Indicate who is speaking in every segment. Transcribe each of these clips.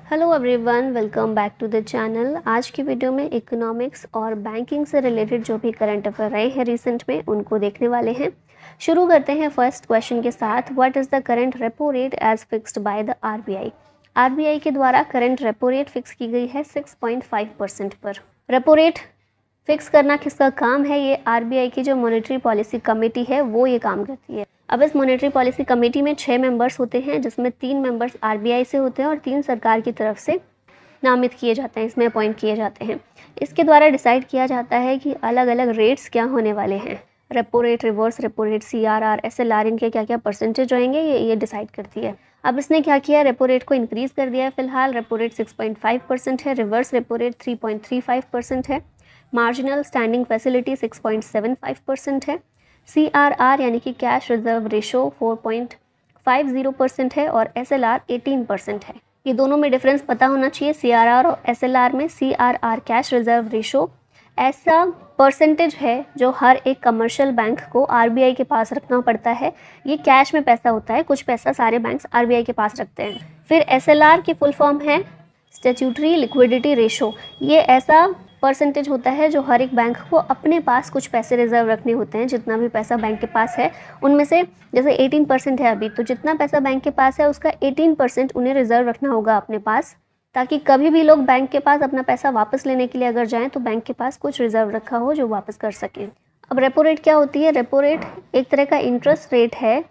Speaker 1: Hello everyone, welcome back to the channel. आज की video में इकोनॉमिक्स और बैंकिंग से रिलेटेड जो भी करंट अफेयर रहे हैं रिसेंट में उनको देखने वाले हैं। शुरू करते हैं फर्स्ट क्वेश्चन के साथ। What is the current repo rate as fixed by the RBI? RBI के द्वारा करंट रेपो रेट फिक्स की गई है 6.5% पर। रेपो रेट फिक्स करना किसका काम है? ये आरबीआई की जो मॉनेटरी पॉलिसी कमेटी है वो ये काम करती है। अब इस मॉनेटरी पॉलिसी कमेटी में 6 मेंबर्स होते हैं, जिसमें 3 मेंबर्स आरबीआई से होते हैं और 3 सरकार की तरफ से नामित किए जाते हैं, इसमें अपॉइंट किए जाते हैं। इसके द्वारा डिसाइड किया जाता है कि अलग अलग रेट्स क्या होने वाले हैं। Repo rate, reverse repo rate, CRR, SLR, इनके क्या क्या परसेंटेज रहेंगे ये डिसाइड करती है। अब इसने क्या किया, रेपो रेट को इंक्रीज़ कर दिया है। फिलहाल रेपो रेट 6.5% है, रिवर्स रेपो रेट 3.35% है, मार्जिनल स्टैंडिंग फैसिलिटी 6.75% है, CRR यानी कि कैश रिजर्व रेशो 4.50% है और SLR 18% है। ये दोनों में डिफरेंस पता होना चाहिए। CRR और SLR में CRR कैश रिजर्व रेशो ऐसा परसेंटेज है जो हर एक कमर्शियल बैंक को आरबीआई के पास रखना पड़ता है। ये कैश में पैसा होता है, कुछ पैसा सारे बैंक्स आरबीआई के पास रखते हैं। फिर SLR की फुल फॉर्म है स्टैट्यूटरी लिक्विडिटी रेशो। ये ऐसा परसेंटेज होता है जो हर एक बैंक को अपने पास कुछ पैसे रिजर्व रखने होते हैं। जितना भी पैसा बैंक के पास है उनमें से जैसे 18% है अभी, तो जितना पैसा बैंक के पास है उसका 18% उन्हें रिजर्व रखना होगा अपने पास, ताकि कभी भी लोग बैंक के पास अपना पैसा वापस लेने के लिए अगर जाएं तो बैंक के पास कुछ रिजर्व रखा हो जो वापस कर सकें। अब रेपो रेट क्या होती है? रेपो रेट एक तरह का इंटरेस्ट रेट है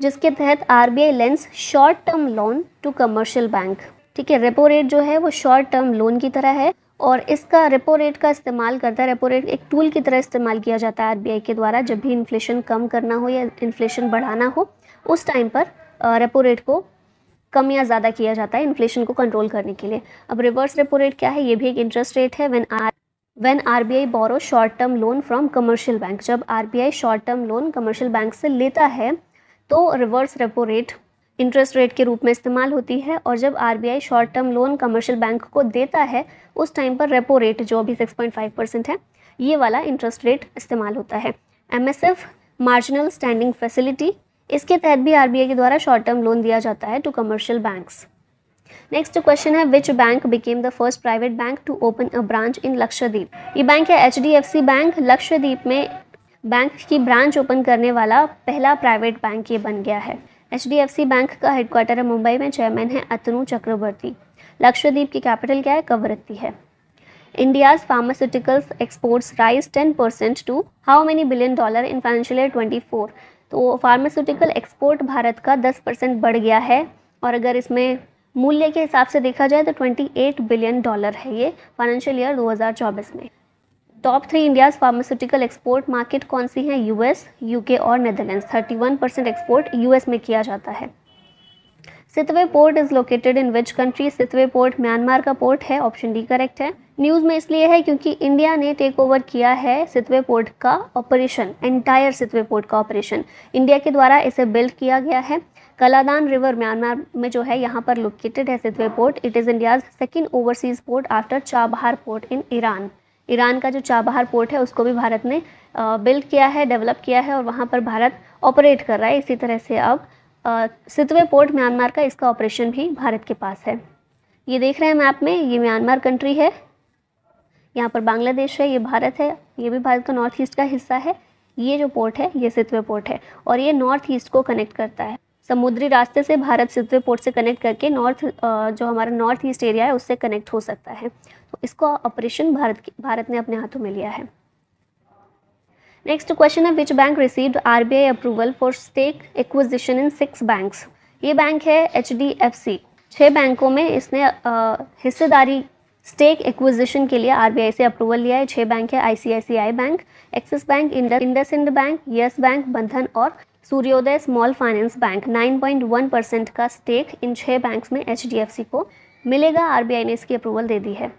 Speaker 1: जिसके तहत RBI lends short term loan to commercial bank. ठीक है, रेपो रेट जो है वो शॉर्ट टर्म लोन की तरह है और इसका रेपो रेट का इस्तेमाल करता है। रेपो रेट एक टूल की तरह इस्तेमाल किया जाता है आरबीआई के द्वारा। जब भी इन्फ्लेशन कम करना हो या इन्फ्लेशन बढ़ाना हो उस टाइम पर रेपो रेट को कम या ज़्यादा किया जाता है इन्फ्लेशन को कंट्रोल करने के लिए। अब रिवर्स रेपो रेट क्या है? ये भी एक इंटरेस्ट रेट है। When RBI borrow short term loan from commercial bank, जब RBI short term loan commercial bank से लेता है तो reverse repo rate interest rate के रूप में इस्तेमाल होती है, और जब RBI short term loan commercial bank को देता है उस टाइम पर रेपो रेट जो अभी 6.5% है ये वाला इंटरेस्ट रेट इस्तेमाल होता है। MSF मार्जिनल स्टैंडिंग फैसिलिटी, इसके तहत भी आरबीआई के द्वारा शॉर्ट टर्म लोन दिया जाता है to commercial banks. Next question है, which bank became the first private bank to open a branch in Lakshadweep? ये बैंक है HDFC बैंक। लक्षद्वीप में बैंक की ब्रांच ओपन करने वाला पहला प्राइवेट बैंक ये बन गया है। HDFC बैंक का हेडक्वार्टर है मुंबई में, चेयरमैन है अतनु चक्रवर्ती। लक्षद्वीप की कैपिटल क्या है? कवरत्ती है। India's pharmaceuticals exports rise 10% to how many billion dollar in financial year 24? तो फार्मास्यूटिकल एक्सपोर्ट भारत का 10% बढ़ गया है, और अगर इसमें मूल्य के हिसाब से देखा जाए तो 28 बिलियन डॉलर है ये फाइनेंशियल ईयर 2024 में। Top 3 India's pharmaceutical export market कौन सी हैं? US, UK और नेदरलैंड्स। 31% एक्सपोर्ट US में किया जाता है। Sittwe port is located in which country? Sittwe port Myanmar का पोर्ट है, ऑप्शन डी करेक्ट है। न्यूज़ में इसलिए है क्योंकि इंडिया ने टेक ओवर किया है सितवे पोर्ट का ऑपरेशन, एंटायर सितवे पोर्ट का ऑपरेशन इंडिया के द्वारा इसे बिल्ड किया गया है। कलादान रिवर म्यांमार में जो है यहाँ पर लोकेटेड है Sittwe port. It is India's second overseas port after Chabahar port in Iran. Iran का जो चाबहार पोर्ट है उसको भी भारत ने बिल्ड किया है, डेवलप किया है और वहाँ पर भारत ऑपरेट कर रहा है। इसी तरह से अब सितवे पोर्ट म्यांमार का, इसका ऑपरेशन भी भारत के पास है। ये देख रहे हैं मैप में, ये म्यांमार कंट्री है, यहाँ पर बांग्लादेश है, ये भारत है, ये भी भारत का नॉर्थ ईस्ट का हिस्सा है। ये जो पोर्ट है ये सितवे पोर्ट है और ये नॉर्थ ईस्ट को कनेक्ट करता है। समुद्री रास्ते से भारत सितवे पोर्ट से कनेक्ट करके जो हमारा नॉर्थ ईस्ट एरिया है उससे कनेक्ट हो सकता है। तो इसका ऑपरेशन भारत ने अपने हाथों में लिया है। नेक्स्ट क्वेश्चन है, which bank received RBI approval for stake acquisition in 6 banks? ये बैंक है HDFC। 6 बैंकों में इसने हिस्सेदारी स्टेक एक्विजिशन के लिए आरबीआई से अप्रूवल लिया है। 6 बैंक है, ICICI bank, axis bank, IndusInd bank, yes bank, बंधन और सूर्योदय स्मॉल फाइनेंस बैंक। 9.1% का स्टेक इन 6 बैंक्स में HDFC को मिलेगा। आरबीआई ने इसकी अप्रूवल दे दी है।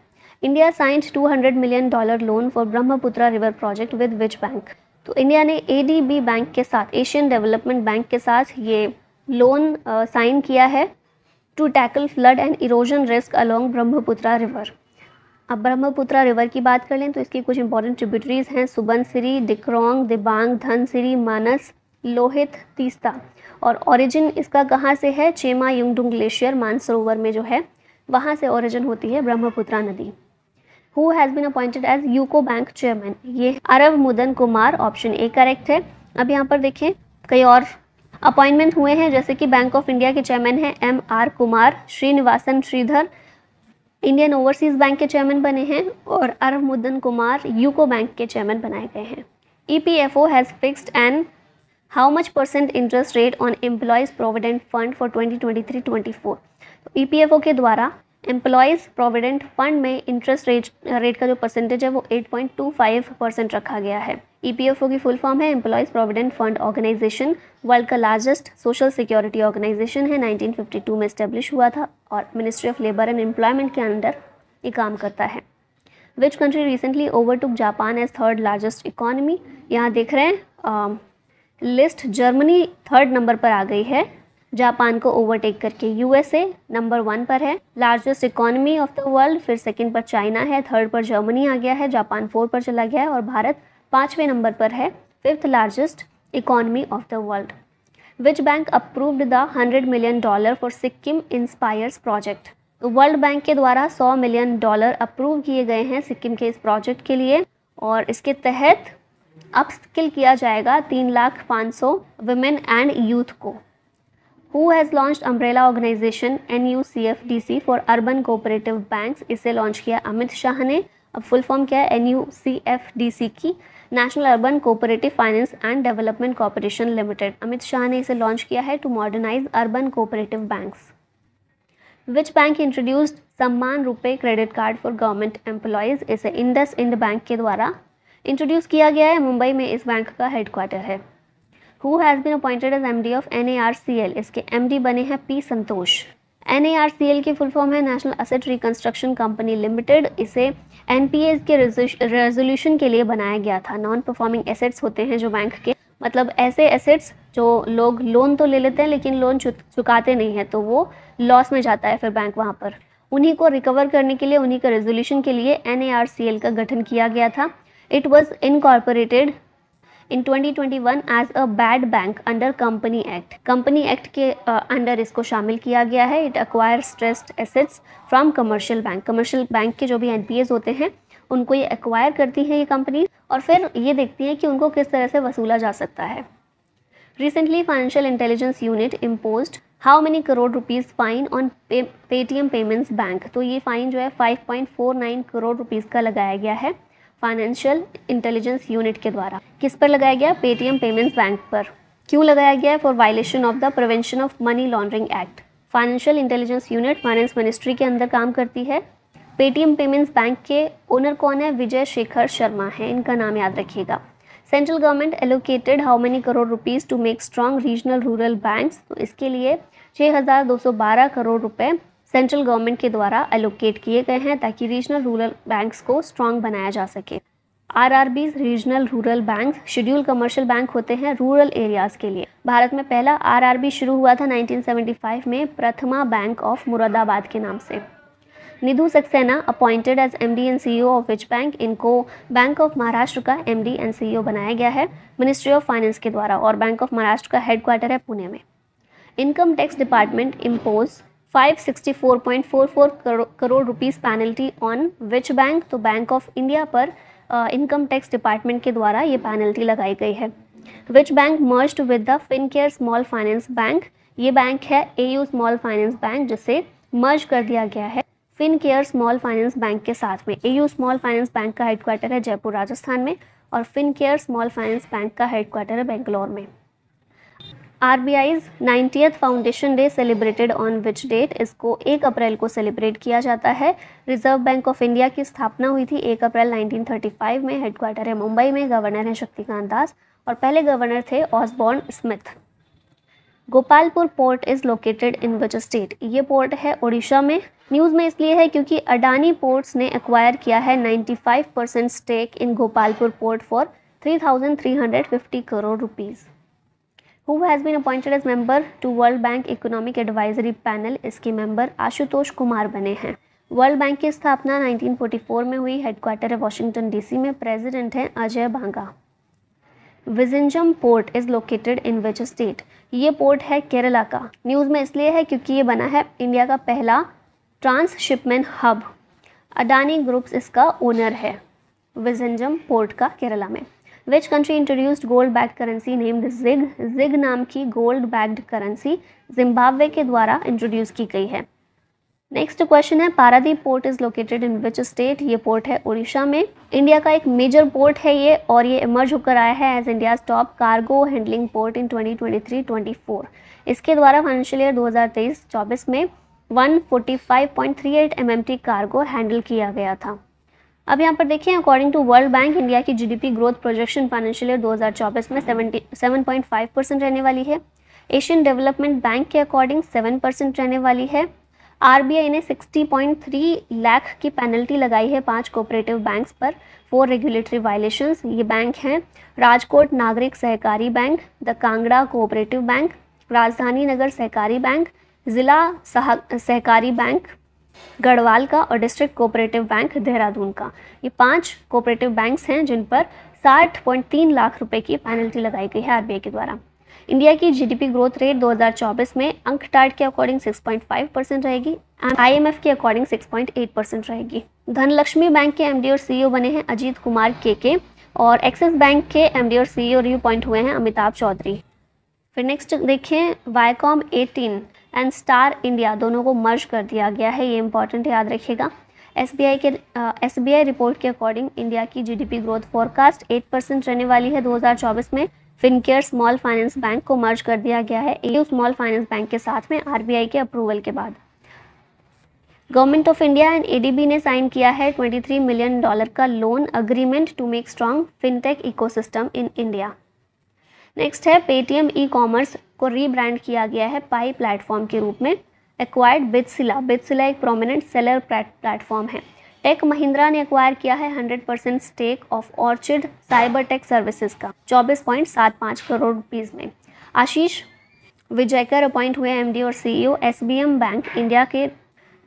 Speaker 1: India signed $200 million loan for Brahmaputra river project with which bank? तो इंडिया ने ADB बैंक के साथ, एशियन डेवलपमेंट बैंक के साथ ये लोन साइन किया है to tackle flood and erosion risk along Brahmaputra river. अब ब्रह्मपुत्रा रिवर की बात कर लें तो इसकी कुछ इंपॉर्टेंट ट्रिब्यूटरीज हैं, सुबनसिरी, डिक्रोंग, दिबांग, धनसिरी, मानस, लोहित, तीस्ता। और ओरिजिन इसका कहाँ से है? चेमा युंगडुंग ग्लेशियर मानसरोवर में जो है वहाँ से ओरिजिन होती है ब्रह्मपुत्रा नदी। Who has been appointed as UCO bank chairman, ये अरव मुदन कुमार, ऑप्शन ए करेक्ट है। अब यहाँ पर देखें कई और अपॉइंटमेंट हुए हैं, जैसे कि बैंक ऑफ इंडिया के चेयरमैन हैं M.R. Kumar, Srinivasan Sridhar Indian overseas bank के चेयरमैन बने हैं, और अरव मुदन कुमार यूको बैंक के चेयरमैन बनाए गए हैं। EPFO has fixed and how much % interest rate on employees provident fund for 2023-24। तो EPFO के द्वारा एम्प्लॉयज़ प्रोविडेंट फंड में इंटरेस्ट रेट का जो परसेंटेज है वो 8.25% रखा गया है। EPFO की फुल फॉर्म है employees provident fund organisation, world का लार्जेस्ट सोशल सिक्योरिटी ऑर्गेनाइजेशन है, 1952 में इस्टेब्लिश हुआ था और ministry of labour and employment के अंडर ये काम करता है। Which country recently overtook Japan as third largest economy, यहाँ देख रहे हैं लिस्ट, जर्मनी थर्ड नंबर पर आ गई है जापान को ओवरटेक करके। USA नंबर 1 पर है largest economy of the world, फिर सेकंड पर चाइना है, थर्ड पर जर्मनी आ गया है, जापान 4 पर चला गया है और भारत 5वें नंबर पर है, fifth largest economy of the world. Which bank approved the $100 million for Sikkim inspires project, तो वर्ल्ड बैंक के द्वारा $100 million अप्रूव किए गए हैं सिक्किम के इस प्रोजेक्ट के लिए, और इसके तहत अपस्किल किया जाएगा 3,500,000 वुमेन एंड यूथ को। Who has launched umbrella organization NUCFDC for urban cooperative banks, इसे लॉन्च किया अमित शाह ने। अब फुल फॉर्म क्या है NUCFDC की, national urban cooperative finance and development corporation limited. Amit Shah ने इसे लॉन्च किया है to modernise urban cooperative banks. Which bank introduced Samman RuPay credit card for government employees, इसे इंडस इंड बैंक के द्वारा इंट्रोड्यूस किया गया है, मुंबई में इस बैंक का हेडक्वार्टर है। Who has been appointed as MD of NARCL, इसके MD बने हैं P संतोष। NARCL की फुल फॉर्म है national asset reconstruction company limited, इसे NPAs के रेजोल्यूशन के लिए बनाया गया था। नॉन परफॉर्मिंग एसेट्स होते हैं जो बैंक के, मतलब ऐसे एसेट्स जो लोग लोन तो ले लेते हैं लेकिन लोन चुकाते नहीं है, तो वो लॉस में जाता है फिर बैंक वहाँ पर, उन्हीं को रिकवर करने के लिए, उन्हीं का रेजोल्यूशन के लिए NARCL का गठन किया गया था। It was incorporated in 2021 as a bad bank under company act, company act के अंडर इसको शामिल किया गया है। It acquire stressed assets from commercial bank, commercial bank के जो भी NPAs होते हैं उनको ये एक्वायर करती है ये कंपनी, और फिर ये देखती है कि उनको किस तरह से वसूला जा सकता है। Recently financial intelligence unit imposed how many crore rupees fine on Paytm payments bank, तो ये फाइन जो है 5.49 करोड़ रुपीज़ का लगाया गया है फाइनेंशियल इंटेलिजेंस यूनिट के द्वारा। किस पर लगाया गया? पेटीएम पेमेंट्स बैंक पर। क्यों लगाया गया है? For violation of the prevention of money laundering act. Financial intelligence unit finance ministry के अंदर काम करती है। पेटीएम पेमेंट्स बैंक के ओनर कौन है? विजय शेखर शर्मा है, इनका नाम याद रखिएगा। Central government allocated how many crore rupees to make strong regional rural banks, तो इसके लिए 6,212 करोड़ रुपए सेंट्रल गवर्नमेंट के द्वारा एलोकेट किए गए हैं ताकि रीजनल रूरल बैंक्स को स्ट्रॉन्ग बनाया जा सके। RRBs regional rural bank schedule commercial bank होते हैं रूरल एरियाज़ के लिए। भारत में पहला RRB शुरू हुआ था 1975 में प्रथमा बैंक ऑफ मुरादाबाद के नाम से। Nidhu Saxena appointed as MD and CEO of which bank, इनको बैंक ऑफ महाराष्ट्र का MD एंड CEO बनाया गया है मिनिस्ट्री ऑफ फाइनेंस के द्वारा, और बैंक ऑफ महाराष्ट्र का हेडक्वार्टर है पुणे में। Income tax department impose 564.44 crore rupees penalty on which bank, तो बैंक ऑफ इंडिया पर इनकम टैक्स डिपार्टमेंट के द्वारा ये पेनल्टी लगाई गई है। Which bank merged with the Fincare small finance bank, ये बैंक है AU स्मॉल फाइनेंस बैंक जिसे मर्ज कर दिया गया है फिनकेयर स्मॉल फाइनेंस बैंक के साथ में। AU स्मॉल फाइनेंस बैंक का हेडक्वार्टर है जयपुर राजस्थान में, और फिनकेयर स्मॉल फाइनेंस बैंक का हेडक्वार्टर है बेंगलोर में। RBI's 90th foundation day celebrated on which date, इसको 1 अप्रैल को सेलिब्रेट किया जाता है। रिजर्व बैंक ऑफ इंडिया की स्थापना हुई थी 1 अप्रैल 1935 में, हेडक्वार्टर है मुंबई में, गवर्नर है शक्तिकांत दास और पहले गवर्नर थे Osborne Smith. Gopalpur port is located in which state, ये पोर्ट है उड़ीसा में। न्यूज़ में इसलिए है क्योंकि अडानी पोर्ट्स ने एक्वायर किया है 95% stake in Gopalpur port for 3,350 crore rupees. Who has been appointed as member to World Bank Economic Advisory Panel, इसके मेंबर आशुतोष कुमार बने हैं। वर्ल्ड बैंक की स्थापना 1944 में हुई, हेडक्वार्टर है वॉशिंगटन DC में, प्रेसिडेंट हैं Ajay Banga. Vizhinjam port is located in which state, ये पोर्ट है केरला का। न्यूज़ में इसलिए है क्योंकि ये बना है इंडिया का पहला ट्रांसशिपमेंट हब अडानी ग्रुप्स इसका ओनर है, विजंजम पोर्ट का केरला में। Which country introduced gold backed currency named ZiG, ZiG नाम की गोल्ड बैक्ड करेंसी जिम्बाब्वे के द्वारा इंट्रोड्यूस की गई है। नेक्स्ट क्वेश्चन है, Paradip port is located in which state, ये पोर्ट है उड़ीसा में। इंडिया का एक मेजर पोर्ट है ये, और ये इमर्ज होकर आया है as India's top cargo handling port in 2023-24। इसके द्वारा फाइनेंशियल ईयर 2023-24 में 145.38 MMT कार्गो हैंडल किया गया था। अब यहाँ पर देखिए, according to World Bank India की GDP growth projection financial year 2024 में 7.5% रहने वाली है। एशियन डेवलपमेंट बैंक के अकॉर्डिंग 7% रहने वाली है। आरबीआई ने 60.3 लाख की पेनल्टी लगाई है 5 कोऑपरेटिव बैंक्स पर फॉर रेगुलेटरी वायलेशंस। ये बैंक हैं राजकोट नागरिक सहकारी bank, the Kangra cooperative bank, राजधानी नगर सहकारी बैंक, जिला सहकारी बैंक गढ़वाल का, और डिस्ट्रिक्ट कोऑपरेटिव बैंक देहरादून का। ये 5 कोऑपरेटिव बैंक्स हैं जिन पर 60.3 लाख रुपए की पेनल्टी लगाई गई है आरबीआई के द्वारा। इंडिया की जीडीपी ग्रोथ रेट 2024 में अंकटाड के अकॉर्डिंग 6.5% रहेगी, आईएमएफ के अकॉर्डिंग 6.8% रहेगी। धनलक्ष्मी बैंक के एमडी और सीईओ बने हैं अजीत कुमार के, और एक्सिस बैंक के एमडी और सीईओ रिव्यू पॉइंट हुए हैं अमिताभ चौधरी। फिर नेक्स्ट देखें, वायकॉम 18 एंड स्टार इंडिया दोनों को मर्ज कर दिया गया है, ये इंपॉर्टेंट याद रखिएगा। एसबीआई रिपोर्ट के अकॉर्डिंग इंडिया की जीडीपी ग्रोथ फोरकास्ट 8% रहने वाली है 2024 में। फिनकेयर स्मॉल फाइनेंस बैंक को मर्ज कर दिया गया है एयू स्मॉल फाइनेंस बैंक के साथ में आरबीआई के अप्रूवल के बाद। Government of India and ADB ने साइन किया है $23 मिलियन का loan agreement to make strong fintech ecosystem in India. Next है, पेटीएम ई कॉमर्स को रीब्रांड किया गया है पाई प्लेटफॉर्म के रूप में। एक्वायर्ड बिटसिला, बिटसिला एक प्रोमिनेंट सेलर प्लेटफॉर्म है। टेक महिंद्रा ने एक्वायर किया है 100% stake of Orchid cyber tech services का 24.75 करोड़ रुपीज़ में। आशीष विजयकर अपॉइंट हुए एमडी और सीईओ एसबीएम बैंक इंडिया के,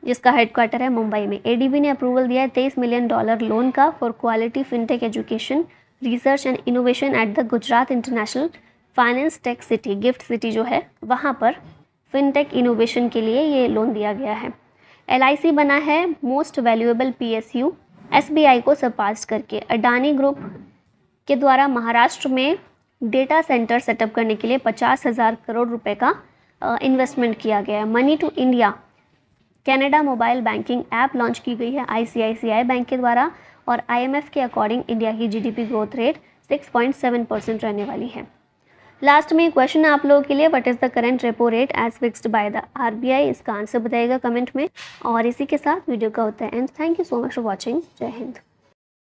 Speaker 1: जिसका हेडक्वार्टर है मुंबई में। एडीबी ने अप्रूवल दिया है $23 मिलियन लोन का for quality fintech education research and innovation at the Gujarat international finance tech city, gift city जो है वहाँ पर फिनटेक इनोवेशन के लिए ये लोन दिया गया है। एलआईसी बना है मोस्ट वैल्यूएबल पीएसयू एसबीआई को सरपास करके। अडानी ग्रुप के द्वारा महाराष्ट्र में डेटा सेंटर सेटअप करने के लिए 50,000 करोड़ रुपए का इन्वेस्टमेंट किया गया है। Money to India Canada mobile banking app launch की गई है आईसीआईसीआई बैंक के द्वारा, और आईएमएफ के अकॉर्डिंग इंडिया की जीडीपी ग्रोथ रेट 6.7% रहने वाली है। लास्ट में क्वेश्चन आप लोगों के लिए, what is the current repo rate as fixed by the RBI, इसका आंसर बताइएगा कमेंट में। और इसी के साथ वीडियो का होता है end. Thank you so much for watching. जय हिंद।